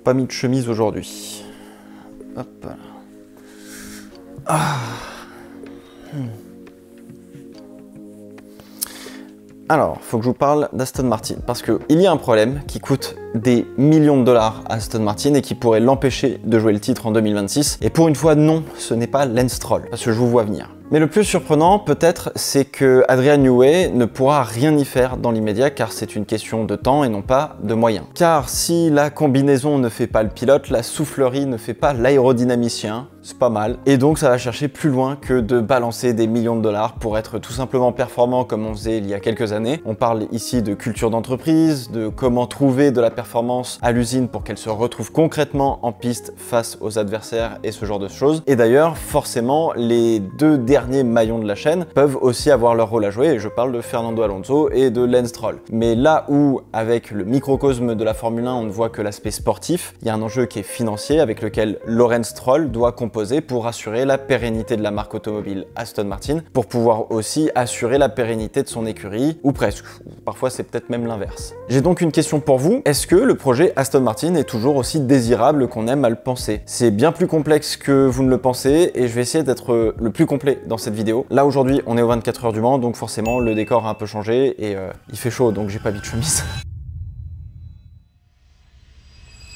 pas mis de chemise aujourd'hui. Hop. Ah. Alors, faut que je vous parle d'Aston Martin, parce qu'il y a un problème qui coûte des millions de dollars à Aston Martin et qui pourrait l'empêcher de jouer le titre en 2026. Et pour une fois, non, ce n'est pas Lance Stroll, parce que je vous vois venir. Mais le plus surprenant, peut-être, c'est que Adrian Newey ne pourra rien y faire dans l'immédiat, car c'est une question de temps et non pas de moyens. Car si la combinaison ne fait pas le pilote, la soufflerie ne fait pas l'aérodynamicien, c'est pas mal. Et donc ça va chercher plus loin que de balancer des millions de dollars pour être tout simplement performant comme on faisait il y a quelques années. On parle ici de culture d'entreprise, de comment trouver de la performance à l'usine pour qu'elle se retrouve concrètement en piste face aux adversaires et ce genre de choses. Et d'ailleurs, forcément, les deux derniers maillons de la chaîne peuvent aussi avoir leur rôle à jouer, et je parle de Fernando Alonso et de Lance Stroll. Mais là où, avec le microcosme de la Formule 1, on ne voit que l'aspect sportif, il y a un enjeu qui est financier avec lequel Lawrence Stroll doit composer pour assurer la pérennité de la marque automobile Aston Martin, pour pouvoir aussi assurer la pérennité de son écurie, ou presque. Parfois c'est peut-être même l'inverse. J'ai donc une question pour vous, est-ce que le projet Aston Martin est toujours aussi désirable qu'on aime à le penser? C'est bien plus complexe que vous ne le pensez, et je vais essayer d'être le plus complet dans cette vidéo. Là aujourd'hui on est aux 24 heures du Mans, donc forcément le décor a un peu changé, et il fait chaud, donc j'ai pas mis de chemise.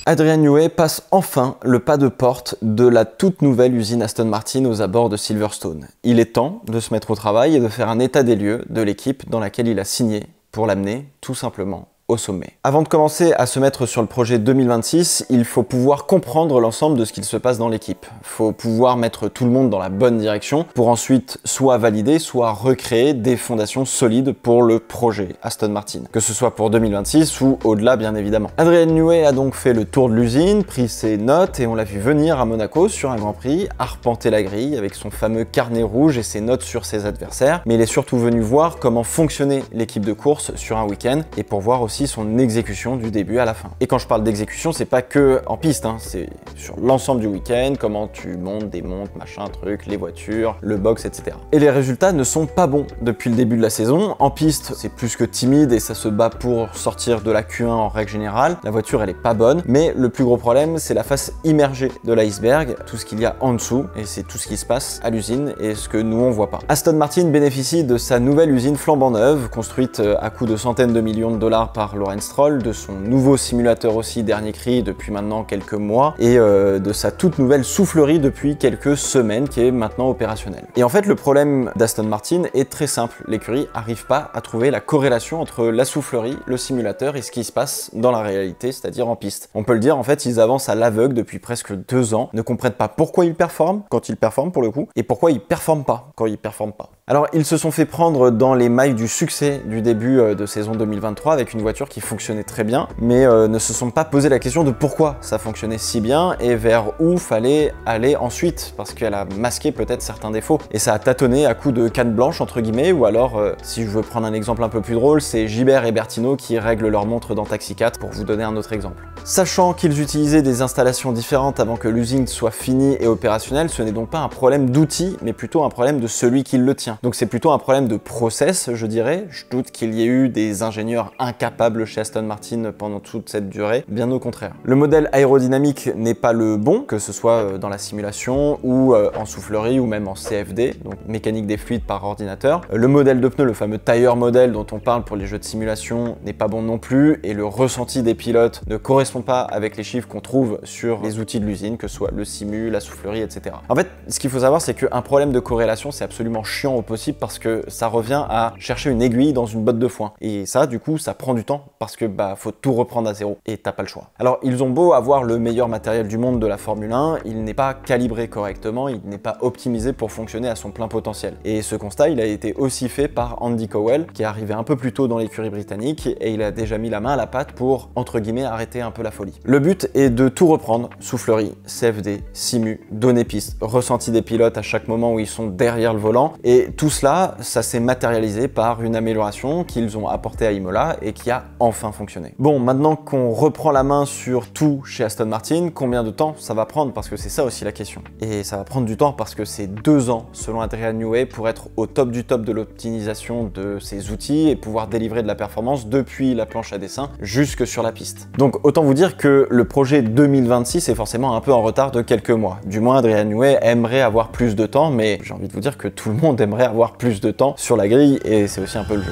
Adrian Newey passe enfin le pas de porte de la toute nouvelle usine Aston Martin aux abords de Silverstone. Il est temps de se mettre au travail et de faire un état des lieux de l'équipe dans laquelle il a signé pour l'amener tout simplement au sommet. Avant de commencer à se mettre sur le projet 2026, il faut pouvoir comprendre l'ensemble de ce qu'il se passe dans l'équipe. Il faut pouvoir mettre tout le monde dans la bonne direction pour ensuite soit valider, soit recréer des fondations solides pour le projet Aston Martin, que ce soit pour 2026 ou au-delà bien évidemment. Adrian Newey a donc fait le tour de l'usine, pris ses notes et on l'a vu venir à Monaco sur un Grand Prix, arpenter la grille avec son fameux carnet rouge et ses notes sur ses adversaires, mais il est surtout venu voir comment fonctionnait l'équipe de course sur un week-end et pour voir aussi son exécution du début à la fin. Et quand je parle d'exécution, c'est pas que en piste, hein, c'est sur l'ensemble du week-end, comment tu montes, démontes, machin, truc, les voitures, le box, etc. Et les résultats ne sont pas bons depuis le début de la saison. En piste, c'est plus que timide et ça se bat pour sortir de la Q1 en règle générale. La voiture, elle est pas bonne, mais le plus gros problème, c'est la face immergée de l'iceberg, tout ce qu'il y a en dessous, et c'est tout ce qui se passe à l'usine et ce que nous on voit pas. Aston Martin bénéficie de sa nouvelle usine flambant neuve, construite à coût de centaines de millions de dollars par Lawrence Stroll, de son nouveau simulateur aussi dernier cri depuis maintenant quelques mois, et de sa toute nouvelle soufflerie depuis quelques semaines qui est maintenant opérationnelle. Et en fait le problème d'Aston Martin est très simple, l'écurie n'arrive pas à trouver la corrélation entre la soufflerie, le simulateur et ce qui se passe dans la réalité, c'est-à-dire en piste. On peut le dire, en fait ils avancent à l'aveugle depuis presque 2 ans, ne comprennent pas pourquoi ils performent quand ils performent pour le coup, et pourquoi ils performent pas quand ils performent pas. Alors ils se sont fait prendre dans les mailles du succès du début de saison 2023 avec une voiture qui fonctionnait très bien, mais ne se sont pas posé la question de pourquoi ça fonctionnait si bien et vers où fallait aller ensuite, parce qu'elle a masqué peut-être certains défauts. Et ça a tâtonné à coups de canne blanche entre guillemets, ou alors, si je veux prendre un exemple un peu plus drôle, c'est Gilbert et Bertino qui règlent leur montre dans Taxi 4 pour vous donner un autre exemple. Sachant qu'ils utilisaient des installations différentes avant que l'usine soit finie et opérationnelle, ce n'est donc pas un problème d'outils, mais plutôt un problème de celui qui le tient. Donc c'est plutôt un problème de process, je dirais. Je doute qu'il y ait eu des ingénieurs incapables chez Aston Martin pendant toute cette durée, bien au contraire. Le modèle aérodynamique n'est pas le bon, que ce soit dans la simulation ou en soufflerie ou même en CFD, donc mécanique des fluides par ordinateur. Le modèle de pneu, le fameux tire model dont on parle pour les jeux de simulation, n'est pas bon non plus, et le ressenti des pilotes ne correspond pas avec les chiffres qu'on trouve sur les outils de l'usine, que ce soit le simu, la soufflerie, etc. En fait, ce qu'il faut savoir, c'est qu'un problème de corrélation, c'est absolument chiant au possible parce que ça revient à chercher une aiguille dans une botte de foin. Et ça, du coup, ça prend du temps parce que faut tout reprendre à zéro et t'as pas le choix. Alors, ils ont beau avoir le meilleur matériel du monde de la Formule 1, il n'est pas calibré correctement, il n'est pas optimisé pour fonctionner à son plein potentiel. Et ce constat, il a été aussi fait par Andy Cowell, qui est arrivé un peu plus tôt dans l'écurie britannique et il a déjà mis la main à la pâte pour, entre guillemets, arrêter un peu la folie. Le but est de tout reprendre, soufflerie, CFD, simu, données piste, ressenti des pilotes à chaque moment où ils sont derrière le volant, et Et tout cela, ça s'est matérialisé par une amélioration qu'ils ont apportée à Imola et qui a enfin fonctionné. Bon, maintenant qu'on reprend la main sur tout chez Aston Martin, combien de temps ça va prendre? Parce que c'est ça aussi la question. Et ça va prendre du temps parce que c'est 2 ans, selon Adrian Newey, pour être au top du top de l'optimisation de ces outils et pouvoir délivrer de la performance depuis la planche à dessin jusque sur la piste. Donc autant vous dire que le projet 2026 est forcément un peu en retard de quelques mois. Du moins, Adrian Newey aimerait avoir plus de temps, mais j'ai envie de vous dire que tout le monde aimerait avoir plus de temps sur la grille et c'est aussi un peu le jeu.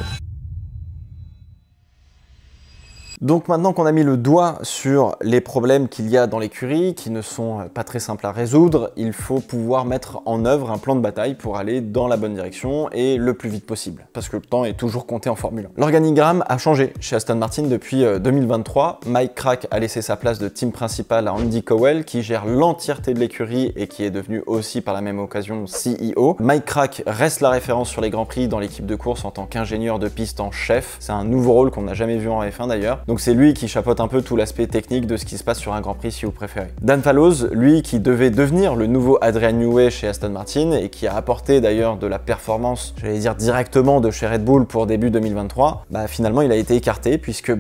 Donc maintenant qu'on a mis le doigt sur les problèmes qu'il y a dans l'écurie, qui ne sont pas très simples à résoudre, il faut pouvoir mettre en œuvre un plan de bataille pour aller dans la bonne direction et le plus vite possible, parce que le temps est toujours compté en Formule 1. L'organigramme a changé chez Aston Martin depuis 2023. Mike Krack a laissé sa place de team principal à Andy Cowell, qui gère l'entièreté de l'écurie et qui est devenu aussi par la même occasion CEO. Mike Krack reste la référence sur les Grands Prix dans l'équipe de course en tant qu'ingénieur de piste en chef. C'est un nouveau rôle qu'on n'a jamais vu en F1 d'ailleurs. Donc c'est lui qui chapeaute un peu tout l'aspect technique de ce qui se passe sur un Grand Prix si vous préférez. Dan Fallows, lui qui devait devenir le nouveau Adrian Newey chez Aston Martin et qui a apporté d'ailleurs de la performance, j'allais dire directement de chez Red Bull pour début 2023, finalement il a été écarté puisque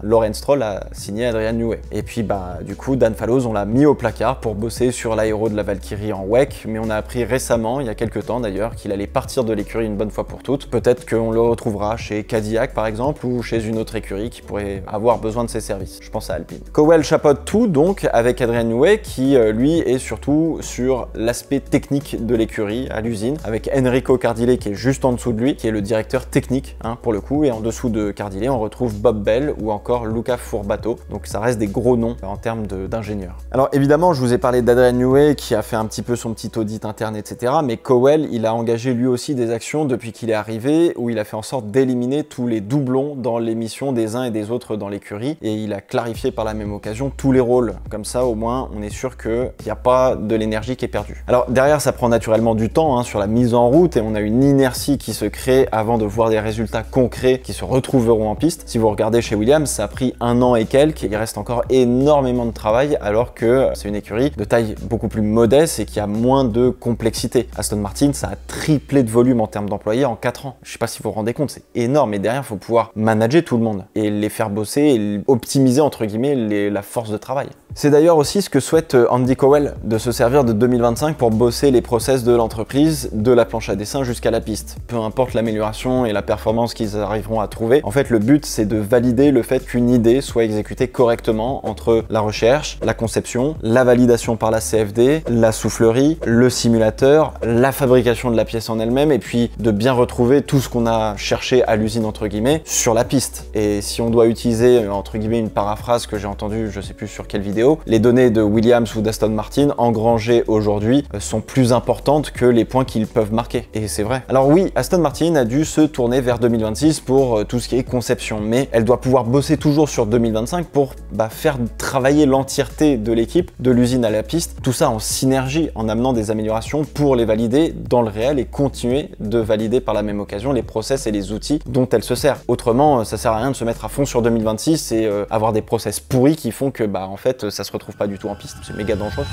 Lawrence Stroll a signé Adrian Newey. Et puis du coup Dan Fallows on l'a mis au placard pour bosser sur l'aéro de la Valkyrie en WEC, mais on a appris récemment, il y a quelques temps d'ailleurs, qu'il allait partir de l'écurie une bonne fois pour toutes. Peut-être qu'on le retrouvera chez Cadillac par exemple ou chez une autre écurie qui pourrait avoir besoin de ses services. Je pense à Alpine. Cowell chapeaute tout donc avec Adrian Newey qui lui est surtout sur l'aspect technique de l'écurie à l'usine, avec Enrico Cardile qui est juste en dessous de lui, qui est le directeur technique pour le coup, et en dessous de Cardile on retrouve Bob Bell ou encore Luca Furbato, donc ça reste des gros noms en termes d'ingénieurs. Alors évidemment je vous ai parlé d'Adrian Newey qui a fait un petit peu son petit audit interne etc, mais Cowell il a engagé lui aussi des actions depuis qu'il est arrivé où il a fait en sorte d'éliminer tous les doublons dans l'émission des uns et des autres dans l'écurie, et il a clarifié par la même occasion tous les rôles. Comme ça, au moins, on est sûr qu'il n'y a pas de l'énergie qui est perdue. Alors derrière, ça prend naturellement du temps sur la mise en route et on a une inertie qui se crée avant de voir des résultats concrets qui se retrouveront en piste. Si vous regardez chez Williams, ça a pris 1 an et quelques et il reste encore énormément de travail alors que c'est une écurie de taille beaucoup plus modeste et qui a moins de complexité. Aston Martin, ça a triplé de volume en termes d'employés en 4 ans. Je sais pas si vous vous rendez compte, c'est énorme et derrière, il faut pouvoir manager tout le monde et les faire bosser et optimiser entre guillemets la force de travail. C'est d'ailleurs aussi ce que souhaite Andy Cowell, de se servir de 2025 pour bosser les process de l'entreprise, de la planche à dessin jusqu'à la piste. Peu importe l'amélioration et la performance qu'ils arriveront à trouver, en fait le but c'est de valider le fait qu'une idée soit exécutée correctement entre la recherche, la conception, la validation par la CFD, la soufflerie, le simulateur, la fabrication de la pièce en elle-même et puis de bien retrouver tout ce qu'on a cherché à l'usine entre guillemets sur la piste. Et si on doit utiliser entre guillemets une paraphrase que j'ai entendue, je sais plus sur quelle vidéo, les données de Williams ou d'Aston Martin engrangées aujourd'hui sont plus importantes que les points qu'ils peuvent marquer. Et c'est vrai. Alors oui, Aston Martin a dû se tourner vers 2026 pour tout ce qui est conception, mais elle doit pouvoir bosser toujours sur 2025 pour faire travailler l'entièreté de l'équipe, de l'usine à la piste, tout ça en synergie, en amenant des améliorations pour les valider dans le réel et continuer de valider par la même occasion les process et les outils dont elle se sert. Autrement, ça sert à rien de se mettre à fond sur 2026 et avoir des process pourris qui font que en fait ça se retrouve pas du tout en piste. C'est méga dangereux.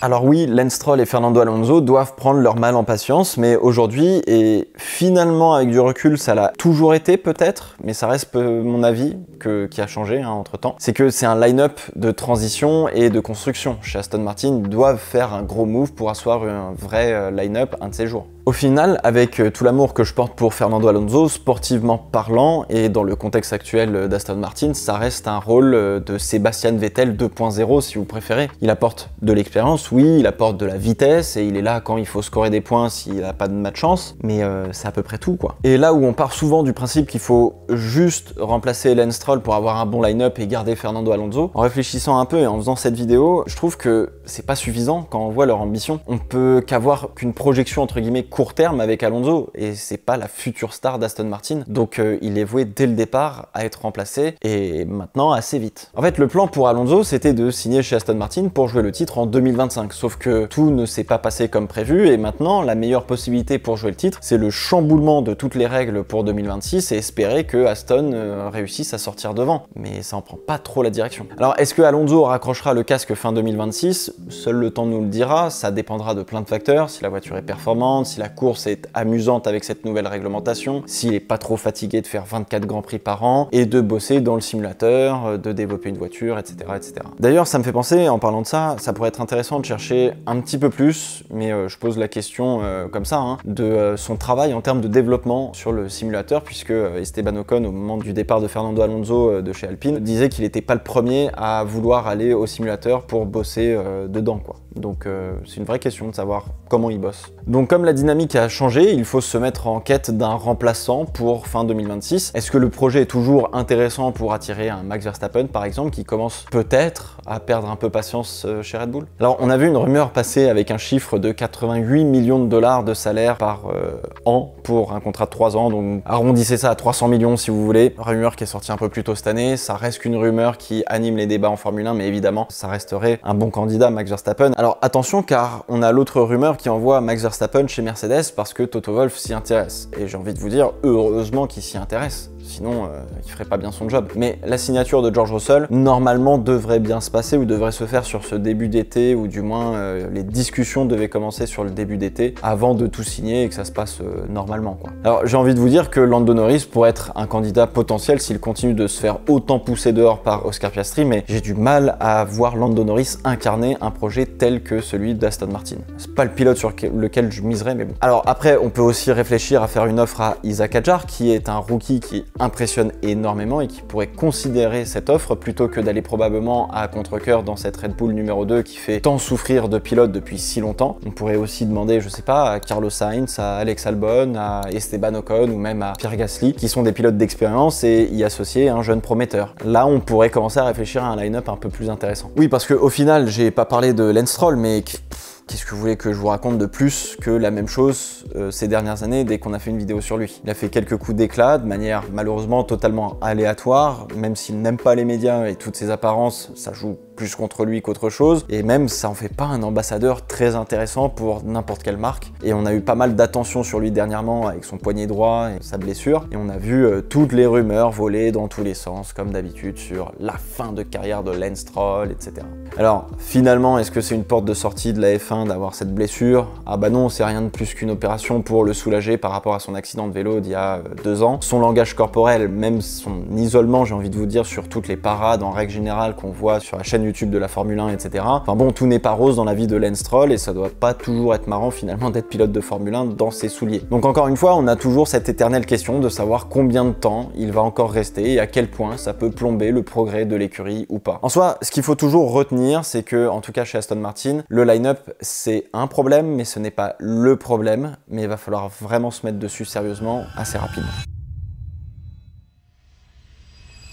Alors oui, Lance Stroll et Fernando Alonso doivent prendre leur mal en patience, mais aujourd'hui, et finalement avec du recul, ça l'a toujours été peut-être, mais ça reste mon avis qui a changé entre temps, c'est que c'est un line-up de transition et de construction. Chez Aston Martin, ils doivent faire un gros move pour asseoir un vrai line-up un de ces jours. Au final, avec tout l'amour que je porte pour Fernando Alonso, sportivement parlant, et dans le contexte actuel d'Aston Martin, ça reste un rôle de Sebastian Vettel 2.0 si vous préférez. Il apporte de l'expérience, oui, il apporte de la vitesse, et il est là quand il faut scorer des points s'il n'a pas de malchance, mais c'est à peu près tout quoi. Et là où on part souvent du principe qu'il faut juste remplacer Lance Stroll pour avoir un bon line-up et garder Fernando Alonso, en réfléchissant un peu et en faisant cette vidéo, je trouve que c'est pas suffisant quand on voit leur ambition. On peut qu'avoir qu'une projection entre guillemets court terme avec Alonso et c'est pas la future star d'Aston Martin. Donc il est voué dès le départ à être remplacé et maintenant assez vite. En fait, le plan pour Alonso, c'était de signer chez Aston Martin pour jouer le titre en 2025. Sauf que tout ne s'est pas passé comme prévu et maintenant, la meilleure possibilité pour jouer le titre, c'est le chamboulement de toutes les règles pour 2026 et espérer que Aston réussisse à sortir devant. Mais ça en prend pas trop la direction. Alors, est-ce que Alonso raccrochera le casque fin 2026? Seul le temps nous le dira, ça dépendra de plein de facteurs, si la voiture est performante, si la course est amusante avec cette nouvelle réglementation, s'il est pas trop fatigué de faire 24 grands prix par an et de bosser dans le simulateur, de développer une voiture, etc. etc. D'ailleurs, ça me fait penser, en parlant de ça pourrait être intéressant de chercher un petit peu plus, mais je pose la question comme ça, hein, de son travail en termes de développement sur le simulateur, puisque Esteban Ocon, au moment du départ de Fernando Alonso de chez Alpine, disait qu'il n'était pas le premier à vouloir aller au simulateur pour bosser dedans, quoi. Donc c'est une vraie question de savoir comment il bosse. Donc comme la dynamique a changé, il faut se mettre en quête d'un remplaçant pour fin 2026. Est-ce que le projet est toujours intéressant pour attirer un Max Verstappen par exemple, qui commence peut-être à perdre un peu patience chez Red Bull? Alors on a vu une rumeur passer avec un chiffre de 88 millions de dollars de salaire par an pour un contrat de 3 ans, donc arrondissez ça à 300 millions si vous voulez. Rumeur qui est sortie un peu plus tôt cette année, ça reste qu'une rumeur qui anime les débats en Formule 1, mais évidemment ça resterait un bon candidat Max Verstappen. Alors attention, car on a l'autre rumeur qui envoie Max Verstappen chez Mercedes parce que Toto Wolff s'y intéresse. Et j'ai envie de vous dire, heureusement qu'il s'y intéresse. Sinon, il ferait pas bien son job. Mais la signature de George Russell, normalement, devrait bien se passer ou devrait se faire sur ce début d'été, ou du moins, les discussions devaient commencer sur le début d'été avant de tout signer et que ça se passe normalement, quoi. Alors, j'ai envie de vous dire que Lando Norris pourrait être un candidat potentiel s'il continue de se faire autant pousser dehors par Oscar Piastri, mais j'ai du mal à voir Lando Norris incarner un projet tel que celui d'Aston Martin. C'est pas le pilote sur lequel je miserais, mais bon. Alors après, on peut aussi réfléchir à faire une offre à Isaac Hadjar, qui est un rookie qui impressionne énormément et qui pourrait considérer cette offre plutôt que d'aller probablement à contre-cœur dans cette Red Bull numéro 2 qui fait tant souffrir de pilotes depuis si longtemps. On pourrait aussi demander, je sais pas, à Carlos Sainz, à Alex Albon, à Esteban Ocon ou même à Pierre Gasly, qui sont des pilotes d'expérience, et y associer un jeune prometteur. Là, on pourrait commencer à réfléchir à un line-up un peu plus intéressant. Oui, parce qu'au final, j'ai pas parlé de Lance Stroll, mais qu'est-ce que vous voulez que je vous raconte de plus que la même chose ces dernières années dès qu'on a fait une vidéo sur lui? Il a fait quelques coups d'éclat de manière malheureusement totalement aléatoire, même s'il n'aime pas les médias et toutes ses apparences, ça joue plus contre lui qu'autre chose, et même ça en fait pas un ambassadeur très intéressant pour n'importe quelle marque. Et on a eu pas mal d'attention sur lui dernièrement avec son poignet droit et sa blessure, et on a vu toutes les rumeurs voler dans tous les sens comme d'habitude sur la fin de carrière de Lance Stroll, etc. Alors finalement, est-ce que c'est une porte de sortie de la F1 d'avoir cette blessure? Ah bah non, c'est rien de plus qu'une opération pour le soulager par rapport à son accident de vélo d'il y a 2 ans. Son langage corporel, même son isolement, j'ai envie de vous dire, sur toutes les parades en règle générale qu'on voit sur la chaîne YouTube de la Formule 1, etc. Enfin bon, tout n'est pas rose dans la vie de Lance Stroll et ça doit pas toujours être marrant finalement d'être pilote de Formule 1 dans ses souliers. Donc encore une fois, on a toujours cette éternelle question de savoir combien de temps il va encore rester et à quel point ça peut plomber le progrès de l'écurie ou pas. En soi, ce qu'il faut toujours retenir, c'est que, en tout cas chez Aston Martin, le line-up c'est un problème, mais ce n'est pas le problème, mais il va falloir vraiment se mettre dessus sérieusement assez rapidement.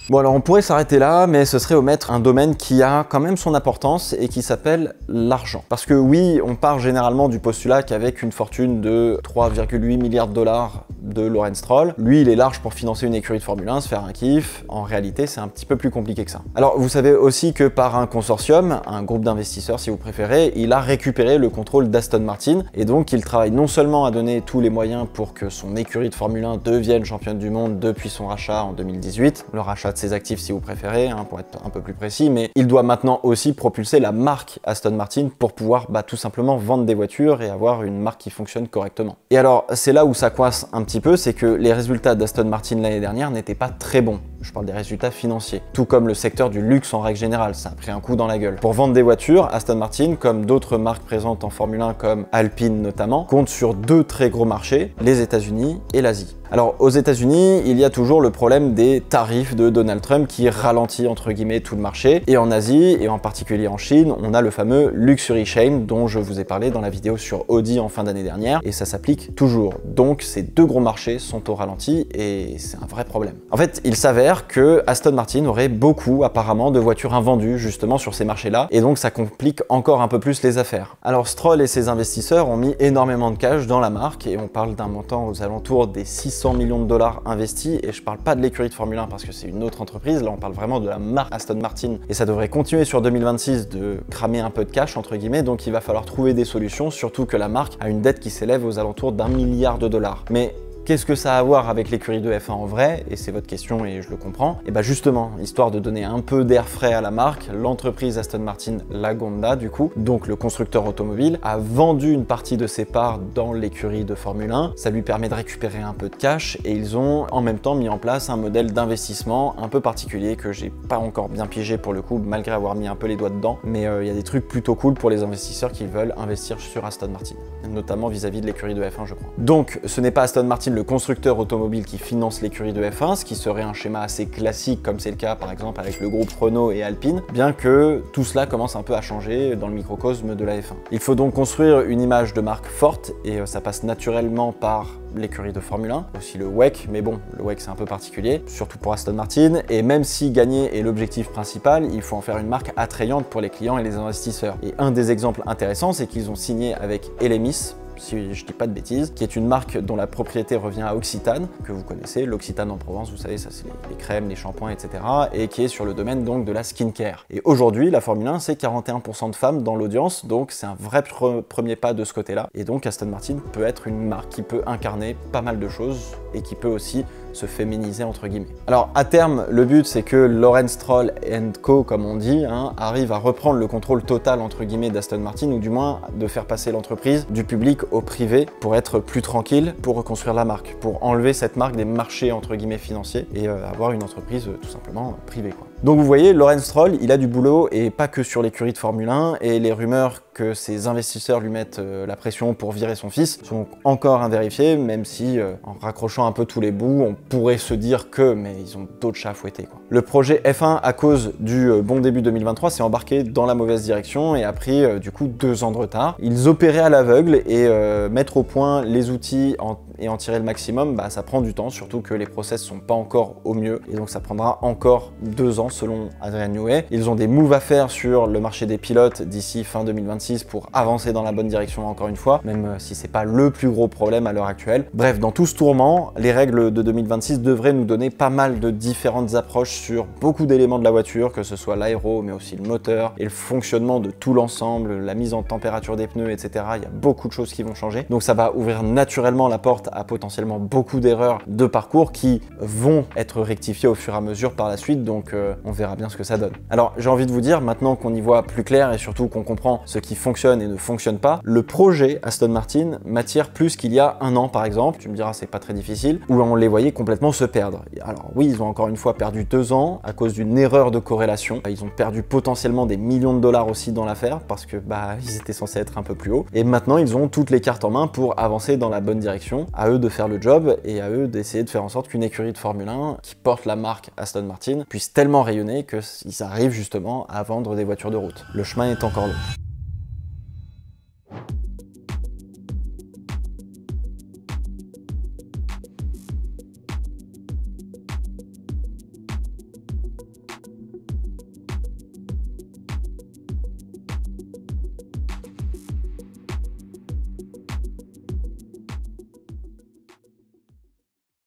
Bon alors on pourrait s'arrêter là, mais ce serait omettre un domaine qui a quand même son importance et qui s'appelle l'argent. Parce que oui, on part généralement du postulat qu'avec une fortune de 3,8 milliards de dollars de Lawrence Stroll, lui il est large pour financer une écurie de Formule 1, se faire un kiff. En réalité c'est un petit peu plus compliqué que ça. Alors vous savez aussi que par un consortium, un groupe d'investisseurs si vous préférez, il a récupéré le contrôle d'Aston Martin, et donc il travaille non seulement à donner tous les moyens pour que son écurie de Formule 1 devienne championne du monde depuis son rachat en 2018, le rachat de ses actifs si vous préférez, hein, pour être un peu plus précis, mais il doit maintenant aussi propulser la marque Aston Martin pour pouvoir tout simplement vendre des voitures et avoir une marque qui fonctionne correctement. Et alors c'est là où ça coince un petit peu, c'est que les résultats d'Aston Martin l'année dernière n'étaient pas très bons. Je parle des résultats financiers. Tout comme le secteur du luxe en règle générale, ça a pris un coup dans la gueule. Pour vendre des voitures, Aston Martin, comme d'autres marques présentes en Formule 1 comme Alpine notamment, compte sur 2 très gros marchés, les États-Unis et l'Asie. Alors aux États-Unis, il y a toujours le problème des tarifs de Donald Trump qui ralentit entre guillemets tout le marché. Et en Asie, et en particulier en Chine, on a le fameux Luxury Shame dont je vous ai parlé dans la vidéo sur Audi en fin d'année dernière, et ça s'applique toujours. Donc ces 2 gros marchés sont au ralenti et c'est un vrai problème. En fait, il s'avère s'avère que Aston Martin aurait beaucoup apparemment de voitures invendues justement sur ces marchés-là, et donc ça complique encore un peu plus les affaires. Alors Stroll et ses investisseurs ont mis énormément de cash dans la marque, et on parle d'un montant aux alentours des 600 millions de dollars investis, et je parle pas de l'écurie de Formule 1 parce que c'est une autre entreprise, là on parle vraiment de la marque Aston Martin, et ça devrait continuer sur 2026 de cramer un peu de cash entre guillemets, donc il va falloir trouver des solutions, surtout que la marque a une dette qui s'élève aux alentours d'1 milliard de dollars. Mais qu'est-ce que ça a à voir avec l'écurie de F1 en vrai? Et c'est votre question et je le comprends. Et bah justement, histoire de donner un peu d'air frais à la marque, l'entreprise Aston Martin Lagonda du coup, donc le constructeur automobile, a vendu une partie de ses parts dans l'écurie de Formule 1. Ça lui permet de récupérer un peu de cash et ils ont en même temps mis en place un modèle d'investissement un peu particulier que j'ai pas encore bien piégé pour le coup, malgré avoir mis un peu les doigts dedans. Mais il y a des trucs plutôt cool pour les investisseurs qui veulent investir sur Aston Martin, notamment vis-à-vis de l'écurie de F1 je crois. Donc ce n'est pas Aston Martin le constructeur automobile qui finance l'écurie de F1, ce qui serait un schéma assez classique comme c'est le cas par exemple avec le groupe Renault et Alpine, bien que tout cela commence un peu à changer dans le microcosme de la F1. Il faut donc construire une image de marque forte et ça passe naturellement par l'écurie de Formule 1, aussi le WEC, mais bon, le WEC c'est un peu particulier, surtout pour Aston Martin, et même si gagner est l'objectif principal, il faut en faire une marque attrayante pour les clients et les investisseurs. Et un des exemples intéressants, c'est qu'ils ont signé avec Elemis, si je dis pas de bêtises, qui est une marque dont la propriété revient à Occitane, que vous connaissez, l'Occitane en Provence, vous savez, ça c'est les crèmes, les shampoings, etc., et qui est sur le domaine donc de la skincare. Et aujourd'hui, la Formule 1, c'est 41% de femmes dans l'audience, donc c'est un vrai premier pas de ce côté-là. Et donc Aston Martin peut être une marque qui peut incarner pas mal de choses et qui peut aussi se féminiser entre guillemets. Alors à terme, le but c'est que Lawrence Stroll & Co, comme on dit, arrive à reprendre le contrôle total entre guillemets d'Aston Martin, ou du moins de faire passer l'entreprise du public au privé pour être plus tranquille, pour reconstruire la marque, pour enlever cette marque des marchés entre guillemets financiers et avoir une entreprise tout simplement privée quoi. Donc vous voyez, Lawrence Stroll, il a du boulot et pas que sur l'écurie de Formule 1, et les rumeurs que ses investisseurs lui mettent la pression pour virer son fils sont encore invérifiées, même si en raccrochant un peu tous les bouts, on pourrait se dire que, mais ils ont d'autres chats à fouetter quoi. Le projet F1, à cause du bon début 2023, s'est embarqué dans la mauvaise direction et a pris du coup 2 ans de retard. Ils opéraient à l'aveugle et mettre au point les outils et en tirer le maximum, bah, ça prend du temps, surtout que les process sont pas encore au mieux, et donc ça prendra encore 2 ans selon Adrian Newey. Ils ont des moves à faire sur le marché des pilotes d'ici fin 2026 pour avancer dans la bonne direction encore une fois, même si c'est pas le plus gros problème à l'heure actuelle. Bref, dans tout ce tourment, les règles de 2026 devraient nous donner pas mal de différentes approches sur beaucoup d'éléments de la voiture, que ce soit l'aéro, mais aussi le moteur et le fonctionnement de tout l'ensemble, la mise en température des pneus, etc. Il y a beaucoup de choses qui vont changer, donc ça va ouvrir naturellement la porte à potentiellement beaucoup d'erreurs de parcours qui vont être rectifiées au fur et à mesure par la suite, donc on verra bien ce que ça donne. Alors j'ai envie de vous dire, maintenant qu'on y voit plus clair et surtout qu'on comprend ce qui fonctionne et ne fonctionne pas, le projet Aston Martin m'attire plus qu'il y a 1 an par exemple, tu me diras c'est pas très difficile, où on les voyait complètement se perdre. Alors oui, ils ont encore une fois perdu 2 ans à cause d'une erreur de corrélation, ils ont perdu potentiellement des millions de dollars aussi dans l'affaire parce que bah ils étaient censés être un peu plus haut, et maintenant ils ont toutes les cartes en main pour avancer dans la bonne direction, à eux de faire le job et à eux d'essayer de faire en sorte qu'une écurie de Formule 1 qui porte la marque Aston Martin puisse tellement rayonner qu'ils arrivent justement à vendre des voitures de route. Le chemin est encore long.